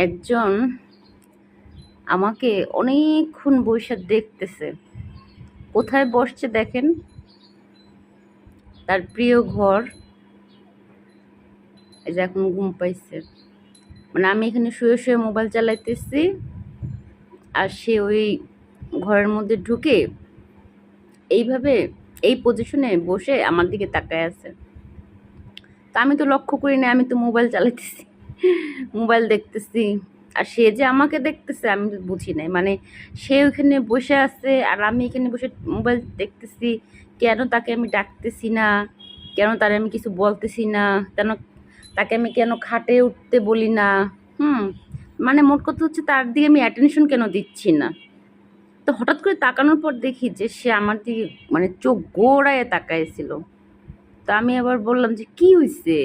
একজন আমাকে অনেকক্ষণ বইসা দেখতেছে। কোথায় বসছে দেখেন, তার প্রিয় ঘর। এই যে এখন ঘুম পাইছে, মানে আমি এখানে শুয়ে শুয়ে মোবাইল চালাইতেছি, আর সে ওই ঘরের মধ্যে ঢুকে এইভাবে এই পজিশনে বসে আমার দিকে তাকায় আছে। তা আমি তো লক্ষ্য করি না, আমি তো মোবাইল চালাইতেছি, মোবাইল দেখতেছি। আর সে যে আমাকে দেখতেছে আমি তো বুঝি নাই, মানে সে ওইখানে বসে আছে আর আমি এখানে বসে মোবাইল দেখতেছি। কেন তাকে আমি ডাকতেছি না, কেন তারে আমি কিছু বলতেছি না, কেন তাকে আমি কেন খাটে উঠতে বলি না। হুম, মানে মোট কথা হচ্ছে তার দিকে আমি অ্যাটেনশন কেন দিচ্ছি না। তো হঠাৎ করে তাকানোর পর দেখি যে সে আমার দিকে মানে চোখ গোড়ায় তাকাইছিল। তো আমি আবার বললাম যে কি হয়েছে,